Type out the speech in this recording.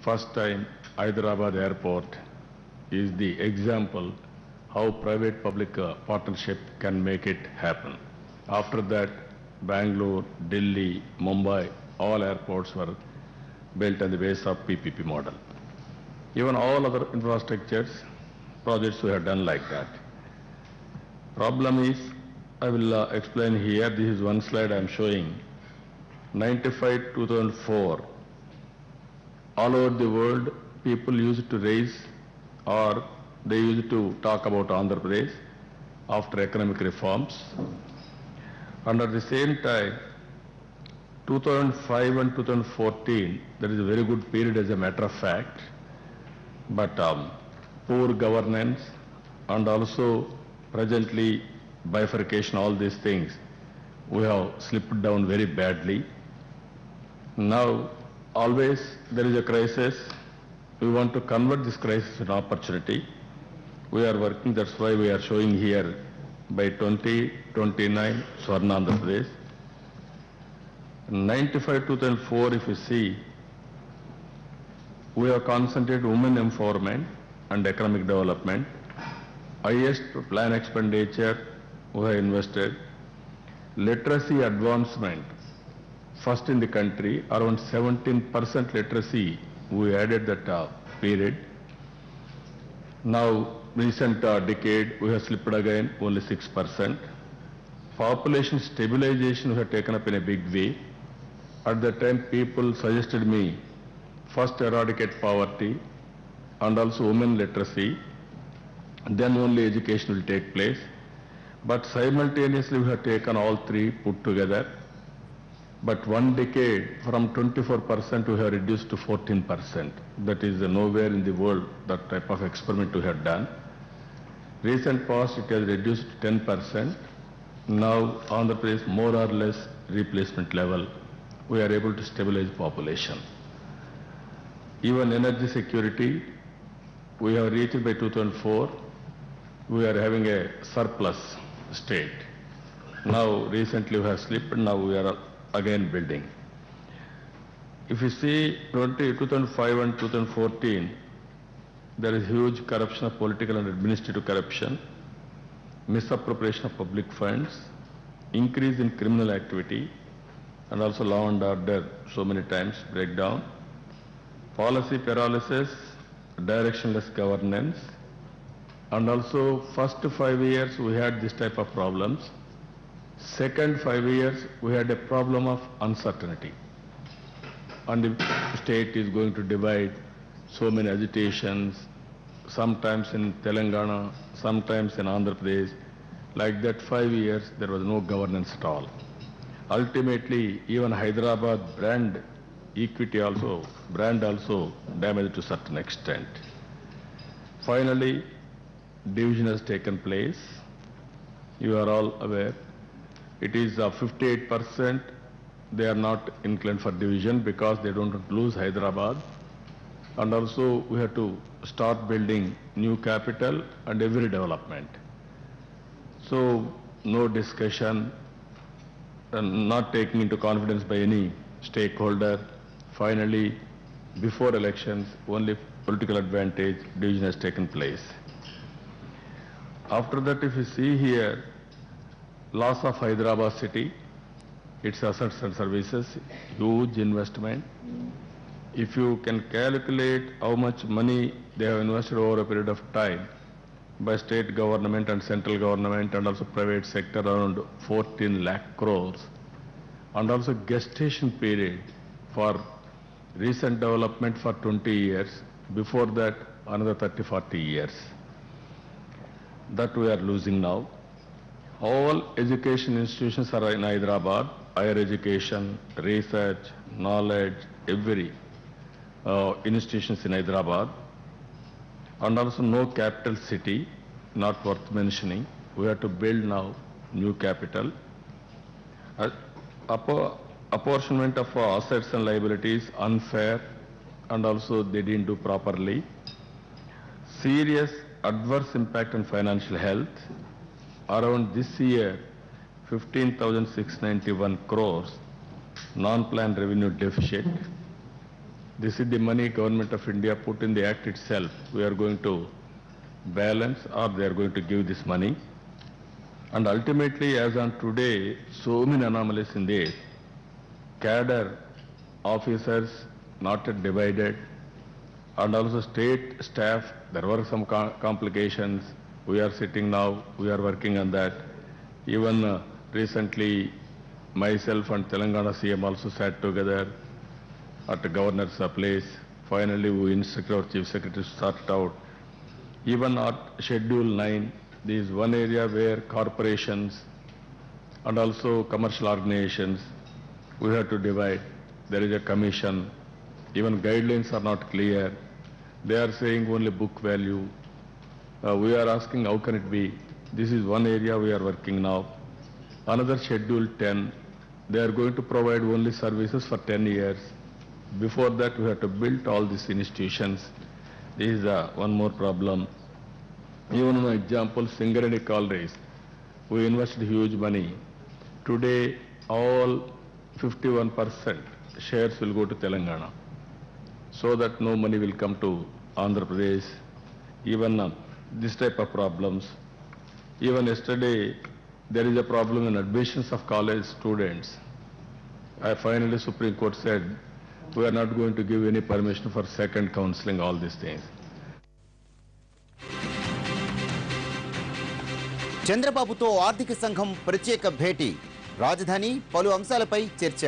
first time Hyderabad airport is the example how private-public partnership can make it happen. After that, Bangalore, Delhi, Mumbai, all airports were built on the base of PPP model. Even all other infrastructures projects we have done like that. Problem is, I will explain here. This is one slide I am showing. 95-2004, all over the world, people used to raise or they used to talk about Andhra Pradesh after economic reforms. And at the same time, 2005 and 2014, that is a very good period as a matter of fact, but poor governance and also presently bifurcation, all these things, we have slipped down very badly. Now, always there is a crisis. We want to convert this crisis into opportunity. We are working, that's why we are showing here by 2029 Swarna Andhra Pradesh. 95-2004, if you see, we have concentrated women empowerment and economic development. Highest plan expenditure we have invested. Literacy advancement, first in the country, around 17% literacy we added that period. Now, recent decade, we have slipped again, only 6%. Population stabilization we have taken up in a big way. At that time, people suggested me, first eradicate poverty and also women literacy, then only education will take place. But simultaneously, we have taken all three put together. But one decade, from 24% we have reduced to 14%. That is nowhere in the world that type of experiment we have done. Recent past, it has reduced to 10%. Now, Andhra Pradesh, more or less replacement level, we are able to stabilize population. Even energy security, we have reached by 2004, we are having a surplus state. Now, recently we have slipped, now we are again building. If you see 2005 and 2014, there is huge corruption of political and administrative corruption, misappropriation of public funds, increase in criminal activity, and also law and order so many times breakdown, policy paralysis, directionless governance, and also first 5 years we had this type of problems. Second 5 years we had a problem of uncertainty. And the state is going to divide, so many agitations, sometimes in Telangana, sometimes in Andhra Pradesh. Like that 5 years there was no governance at all. Ultimately, even Hyderabad brand equity also, brand also damaged to a certain extent. Finally, division has taken place. You are all aware. It is 58%. They are not inclined for division because they don't want to lose Hyderabad. And also we have to start building new capital and every development. So no discussion, and not taking into confidence by any stakeholder. Finally, before elections, only political advantage, division has taken place. After that, if you see here, loss of Hyderabad city, its assets and services, huge investment. If you can calculate how much money they have invested over a period of time by state government and central government and also private sector, around 14 lakh crores, and also gestation period for recent development for 20 years, before that another 30-40 years. That we are losing now. All education institutions are in Hyderabad, higher education, research, knowledge, every institutions in Hyderabad. And also no capital city, not worth mentioning. We have to build now new capital. Apportionment of assets and liabilities unfair, and also they didn't do properly. Serious adverse impact on financial health. Around this year, 15,691 crores non-planned revenue deficit. This is the money government of India put in the act itself. We are going to balance or they are going to give this money. And ultimately, as on today, so many anomalies in this. Cadre officers not yet divided, and also state staff, there were some complications. We are sitting now, we are working on that. Even recently, myself and Telangana CM also sat together at the governor's place. Finally, we instructed our chief secretary to sort it out. Even at Schedule 9, there is one area where corporations and also commercial organizations, we have to divide. There is a commission. Even guidelines are not clear. They are saying only book value. We are asking how can it be? This is one area we are working now. Another Schedule 10, they are going to provide only services for 10 years. Before that, we have to build all these institutions. This is one more problem. Even an example, Singareni collieries, we invested huge money. Today, all 51% shares will go to Telangana, so that no money will come to Andhra Pradesh. Even this type of problems. Even yesterday, there is a problem in admissions of college students. Finally, Supreme Court said, we are not going to give any permission for second counseling, all these things. చంద్రబాబుతో ఆర్థిక సంఘం ప్రత్యేక భేటీ రాజధాని పలు అంశాలపై చర్చ